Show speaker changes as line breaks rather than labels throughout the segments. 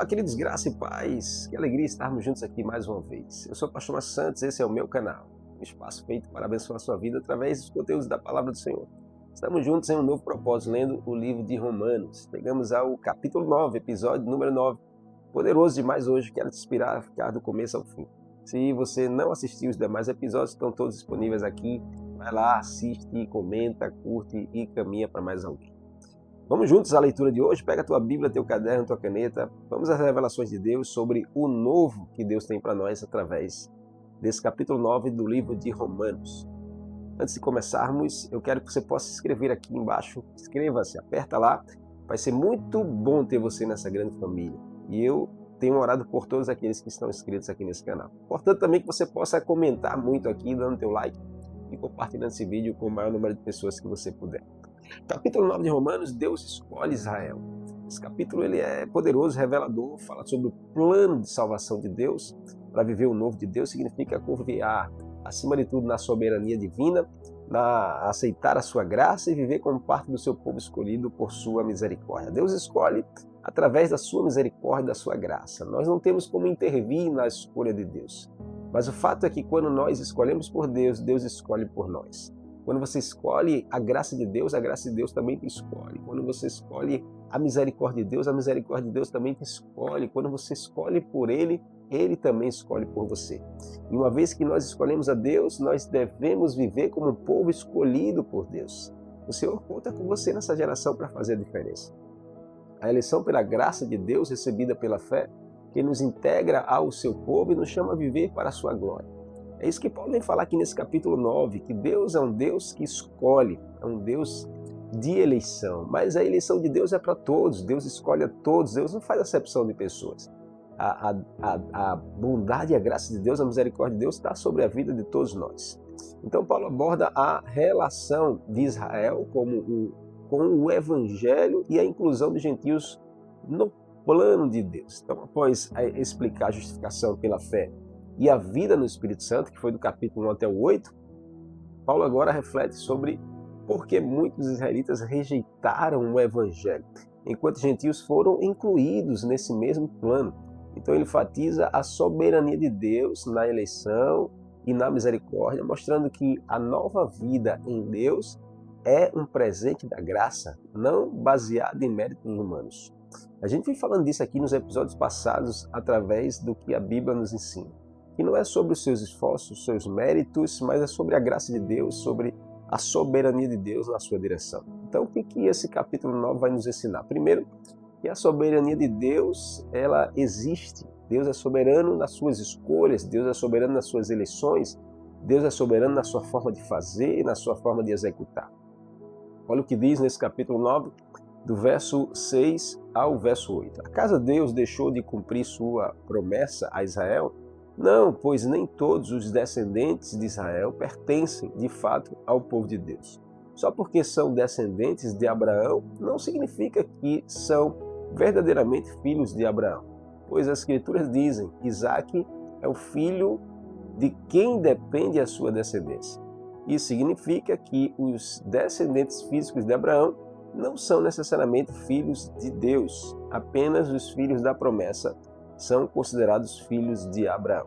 Queridos, graça e paz. Que alegria estarmos juntos aqui mais uma vez. Eu sou o pastor Márcio Santos, esse é o meu canal, um espaço feito para abençoar a sua vida através dos conteúdos da palavra do Senhor. Estamos juntos em um novo propósito, lendo o livro de Romanos. Chegamos ao capítulo 9, episódio número 9. Poderoso demais hoje, quero te inspirar a ficar do começo ao fim. Se você não assistiu os demais episódios, estão todos disponíveis aqui. Vai lá, assiste, comenta, curte e caminha para mais alguém. Vamos juntos à leitura de hoje? Pega a tua Bíblia, teu caderno, tua caneta. Vamos às revelações de Deus sobre o novo que Deus tem para nós através desse capítulo 9 do livro de Romanos. Antes de começarmos, eu quero que você possa se inscrever aqui embaixo. Inscreva-se, aperta lá. Vai ser muito bom ter você nessa grande família. E eu tenho orado por todos aqueles que estão inscritos aqui nesse canal. Portanto, também que você possa comentar muito aqui, dando teu like e compartilhando esse vídeo com o maior número de pessoas que você puder. Capítulo 9 de Romanos, Deus escolhe Israel. Esse capítulo ele é poderoso, revelador, fala sobre o plano de salvação de Deus. Para viver o novo de Deus significa confiar, acima de tudo, na soberania divina, na aceitar a sua graça e viver como parte do seu povo escolhido por sua misericórdia. Deus escolhe através da sua misericórdia e da sua graça. Nós não temos como intervir na escolha de Deus. Mas o fato é que quando nós escolhemos por Deus, Deus escolhe por nós. Quando você escolhe a graça de Deus também te escolhe. Quando você escolhe a misericórdia de Deus também te escolhe. Quando você escolhe por Ele, Ele também escolhe por você. E uma vez que nós escolhemos a Deus, nós devemos viver como um povo escolhido por Deus. O Senhor conta com você nessa geração para fazer a diferença. A eleição pela graça de Deus, recebida pela fé, que nos integra ao seu povo e nos chama a viver para a sua glória. É isso que Paulo vem falar aqui nesse capítulo 9, que Deus é um Deus que escolhe, é um Deus de eleição. Mas a eleição de Deus é para todos, Deus escolhe a todos, Deus não faz acepção de pessoas. A bondade e a graça de Deus, a misericórdia de Deus está sobre a vida de todos nós. Então Paulo aborda a relação de Israel com o Evangelho e a inclusão de gentios no plano de Deus. Então, após explicar a justificação pela fé e a vida no Espírito Santo, que foi do capítulo 1 até o 8, Paulo agora reflete sobre por que muitos israelitas rejeitaram o Evangelho, enquanto gentios foram incluídos nesse mesmo plano. Então ele enfatiza a soberania de Deus na eleição e na misericórdia, mostrando que a nova vida em Deus é um presente da graça, não baseado em méritos humanos. A gente vem falando disso aqui nos episódios passados através do que a Bíblia nos ensina. Que não é sobre os seus esforços, os seus méritos, mas é sobre a graça de Deus, sobre a soberania de Deus na sua direção. Então, o que esse capítulo 9 vai nos ensinar? Primeiro, que a soberania de Deus, ela existe. Deus é soberano nas suas escolhas, Deus é soberano nas suas eleições, Deus é soberano na sua forma de fazer, na sua forma de executar. Olha o que diz nesse capítulo 9, do verso 6 ao verso 8. Acaso Deus deixou de cumprir sua promessa a Israel? Não, pois nem todos os descendentes de Israel pertencem, de fato, ao povo de Deus. Só porque são descendentes de Abraão, não significa que são verdadeiramente filhos de Abraão. Pois as Escrituras dizem, Isaque é o filho de quem depende a sua descendência. Isso significa que os descendentes físicos de Abraão não são necessariamente filhos de Deus, apenas os filhos da promessa são considerados filhos de Abraão.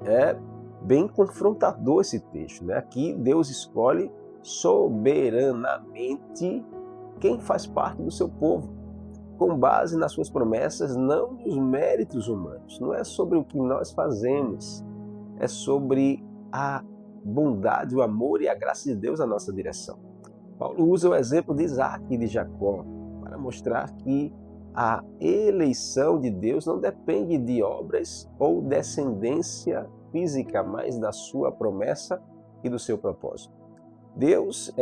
É bem confrontador esse texto, né? Aqui Deus escolhe soberanamente quem faz parte do seu povo, com base nas suas promessas, não nos méritos humanos. Não é sobre o que nós fazemos, é sobre a bondade, o amor e a graça de Deus na nossa direção. Paulo usa o exemplo de Isaque e de Jacó para mostrar que a eleição de Deus não depende de obras ou descendência física, mas da sua promessa e do seu propósito. Deus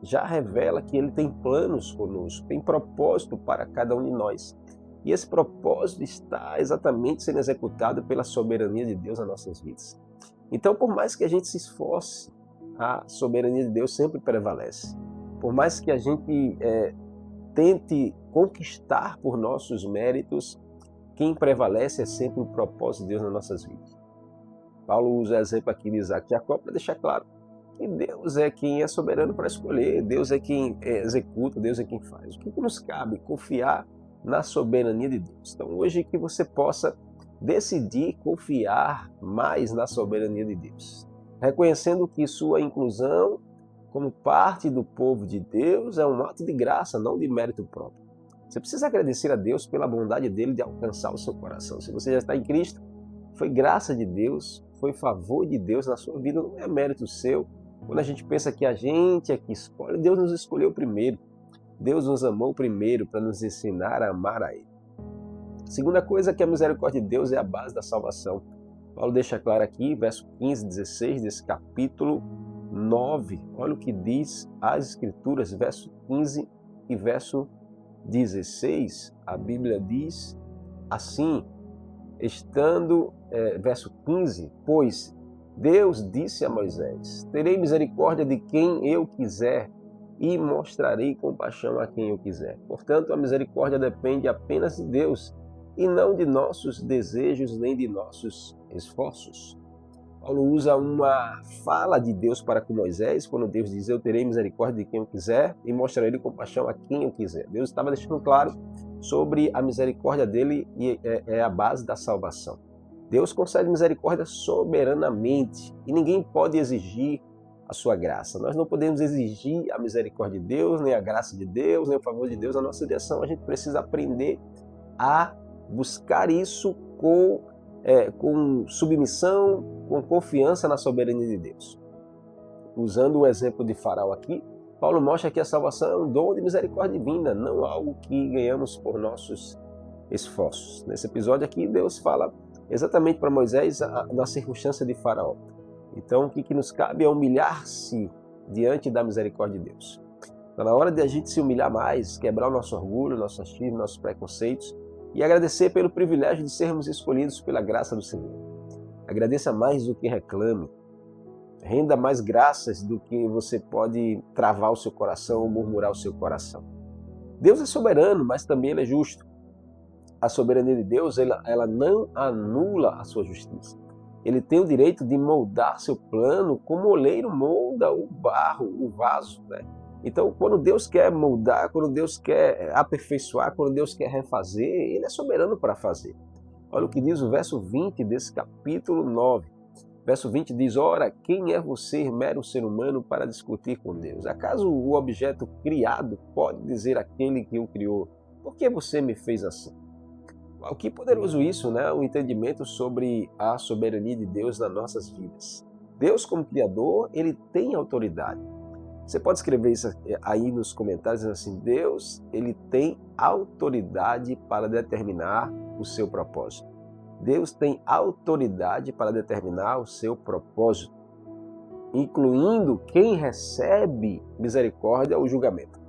já revela que Ele tem planos conosco, tem propósito para cada um de nós. E esse propósito está exatamente sendo executado pela soberania de Deus nas nossas vidas. Então, por mais que a gente se esforce, a soberania de Deus sempre prevalece. Por mais que a gente tente conquistar por nossos méritos, quem prevalece é sempre o propósito de Deus nas nossas vidas. Paulo usa o exemplo aqui de Isaque e Jacó para deixar claro que Deus é quem é soberano para escolher, Deus é quem executa, Deus é quem faz. O que nos cabe? Confiar na soberania de Deus. Então, hoje que você possa decidir confiar mais na soberania de Deus, reconhecendo que sua inclusão como parte do povo de Deus é um ato de graça, não de mérito próprio. Você precisa agradecer a Deus pela bondade dele de alcançar o seu coração. Se você já está em Cristo, foi graça de Deus, foi favor de Deus na sua vida, não é mérito seu. Quando a gente pensa que a gente é que escolhe, Deus nos escolheu primeiro. Deus nos amou primeiro para nos ensinar a amar a Ele. Segunda coisa, que a misericórdia de Deus é a base da salvação. Paulo deixa claro aqui, verso 15 e 16 desse capítulo 9. Olha o que diz as Escrituras, verso 15 e verso 16. A Bíblia diz assim, verso 15, pois Deus disse a Moisés, terei misericórdia de quem eu quiser e mostrarei compaixão a quem eu quiser. Portanto, a misericórdia depende apenas de Deus e não de nossos desejos nem de nossos esforços. Paulo usa uma fala de Deus para com Moisés, quando Deus diz, eu terei misericórdia de quem eu quiser e mostrarei compaixão a quem eu quiser. Deus estava deixando claro sobre a misericórdia dele e é a base da salvação. Deus concede misericórdia soberanamente e ninguém pode exigir a sua graça. Nós não podemos exigir a misericórdia de Deus, nem a graça de Deus, nem o favor de Deus na nossa direção. A gente precisa aprender a buscar isso com submissão, com confiança na soberania de Deus. Usando o exemplo de Faraó aqui, Paulo mostra que a salvação é um dom de misericórdia divina, não algo que ganhamos por nossos esforços. Nesse episódio aqui, Deus fala exatamente para Moisés na circunstância de Faraó. Então, o que nos cabe é humilhar-se diante da misericórdia de Deus. Então, na hora de a gente se humilhar mais, quebrar o nosso orgulho, nosso achismo, nossos preconceitos e agradecer pelo privilégio de sermos escolhidos pela graça do Senhor. Agradeça mais do que reclame. Renda mais graças do que você pode travar o seu coração ou murmurar o seu coração. Deus é soberano, mas também Ele é justo. A soberania de Deus, ela não anula a sua justiça. Ele tem o direito de moldar seu plano como o oleiro molda o barro, o vaso, né? Então, quando Deus quer moldar, quando Deus quer aperfeiçoar, quando Deus quer refazer, Ele é soberano para fazer. Olha o que diz o verso 20 desse capítulo 9. Verso 20 diz, ora, quem é você, mero ser humano, para discutir com Deus? Acaso o objeto criado pode dizer àquele que o criou, por que você me fez assim? O que poderoso isso, né? O entendimento sobre a soberania de Deus nas nossas vidas. Deus, como Criador, Ele tem autoridade. Você pode escrever isso aí nos comentários, dizendo assim, Deus, Ele tem autoridade para determinar o seu propósito. Deus tem autoridade para determinar o seu propósito, incluindo quem recebe misericórdia ou julgamento,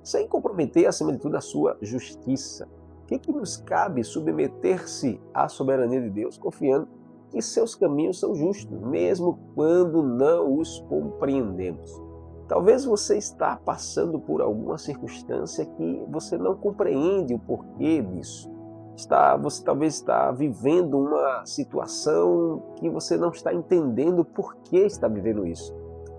sem comprometer, acima de tudo, a sua justiça. O que nos cabe? Submeter-se à soberania de Deus, confiando que seus caminhos são justos, mesmo quando não os compreendemos. Talvez você está passando por alguma circunstância que você não compreende o porquê disso. Você talvez está vivendo uma situação que você não está entendendo por que está vivendo isso.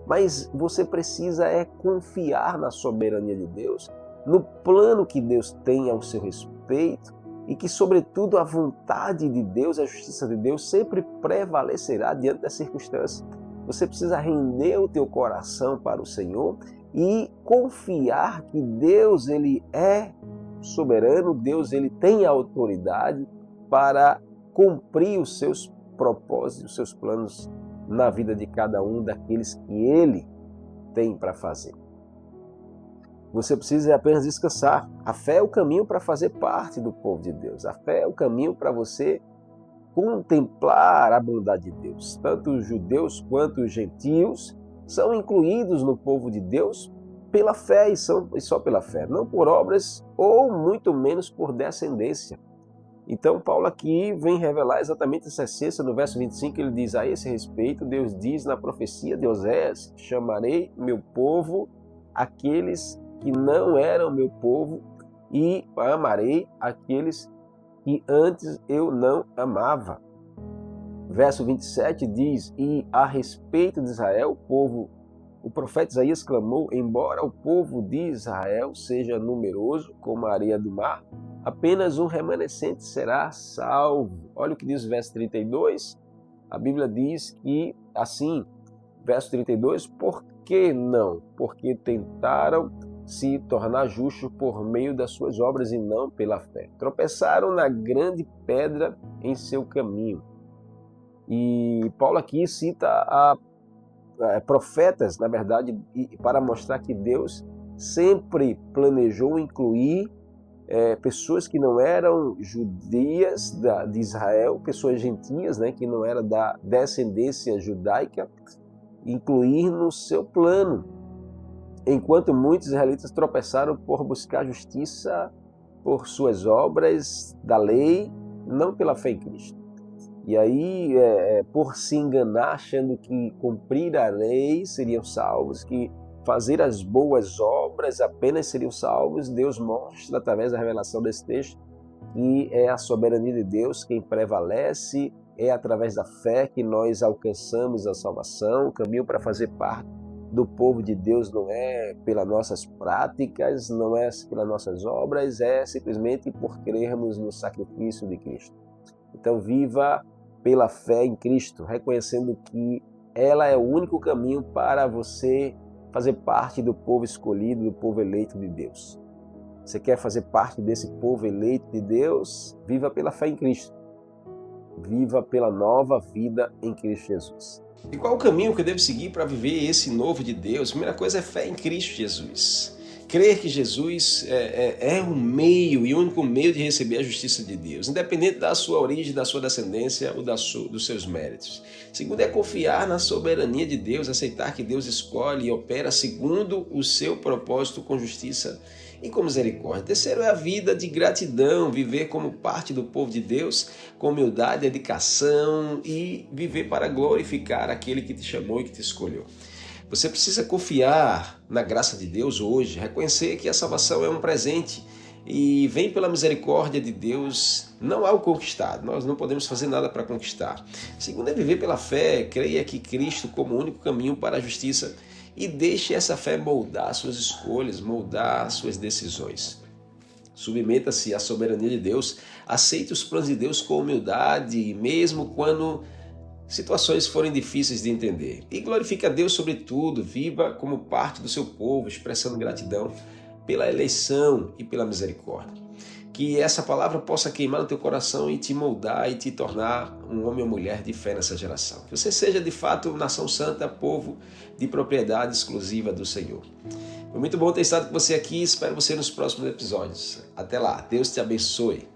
Mas você precisa confiar na soberania de Deus, no plano que Deus tem ao seu respeito e que, sobretudo, a vontade de Deus, a justiça de Deus sempre prevalecerá diante das circunstâncias. Você precisa render o teu coração para o Senhor e confiar que Deus, Ele é soberano, Deus, Ele tem autoridade para cumprir os seus propósitos, os seus planos na vida de cada um daqueles que Ele tem para fazer. Você precisa apenas descansar. A fé é o caminho para fazer parte do povo de Deus. A fé é o caminho para você contemplar a bondade de Deus. Tanto os judeus quanto os gentios são incluídos no povo de Deus pela fé e só pela fé, não por obras ou muito menos por descendência. Então Paulo aqui vem revelar exatamente essa essência no verso 25, ele diz a esse respeito, Deus diz na profecia de Oséias, chamarei meu povo aqueles que não eram meu povo e amarei aqueles que antes eu não amava. Verso 27 diz, e a respeito de Israel, o povo O profeta Isaías clamou: embora o povo de Israel seja numeroso como a areia do mar, apenas um remanescente será salvo. Olha o que diz o verso 32. A Bíblia diz que, assim, verso 32, por que não? Porque tentaram se tornar justos por meio das suas obras e não pela fé. Tropeçaram na grande pedra em seu caminho. E Paulo aqui cita profetas, na verdade, para mostrar que Deus sempre planejou incluir pessoas que não eram judias de Israel, pessoas gentias, né, que não eram da descendência judaica, incluir no seu plano. Enquanto muitos israelitas tropeçaram por buscar justiça por suas obras da lei, não pela fé em Cristo. E aí, por se enganar, achando que cumprir a lei seriam salvos, que fazer as boas obras apenas seriam salvos, Deus mostra, através da revelação desse texto, que é a soberania de Deus quem prevalece, é através da fé que nós alcançamos a salvação. O caminho para fazer parte do povo de Deus não é pelas nossas práticas, não é pelas nossas obras, é simplesmente por crermos no sacrifício de Cristo. Então viva pela fé em Cristo, reconhecendo que ela é o único caminho para você fazer parte do povo escolhido, do povo eleito de Deus. Você quer fazer parte desse povo eleito de Deus? Viva pela fé em Cristo. Viva pela nova vida em Cristo Jesus. E qual o caminho que eu devo seguir para viver esse novo de Deus? A primeira coisa é fé em Cristo Jesus. Crer que Jesus é o meio e o único meio de receber a justiça de Deus, independente da sua origem, da sua descendência ou dos seus méritos. Segundo é confiar na soberania de Deus, aceitar que Deus escolhe e opera segundo o seu propósito com justiça e com misericórdia. Terceiro é a vida de gratidão, viver como parte do povo de Deus, com humildade, dedicação e viver para glorificar aquele que te chamou e que te escolheu. Você precisa confiar na graça de Deus hoje, reconhecer que a salvação é um presente e vem pela misericórdia de Deus, não há o conquistado, nós não podemos fazer nada para conquistar. Segundo é viver pela fé, creia que Cristo como único caminho para a justiça e deixe essa fé moldar suas escolhas, moldar suas decisões. Submeta-se à soberania de Deus, aceite os planos de Deus com humildade, mesmo quando situações forem difíceis de entender. E glorifique a Deus sobre tudo, viva como parte do seu povo, expressando gratidão pela eleição e pela misericórdia. Que essa palavra possa queimar no teu coração e te moldar e te tornar um homem ou mulher de fé nessa geração. Que você seja de fato nação santa, povo de propriedade exclusiva do Senhor. Foi muito bom ter estado com você aqui, espero você nos próximos episódios. Até lá, Deus te abençoe.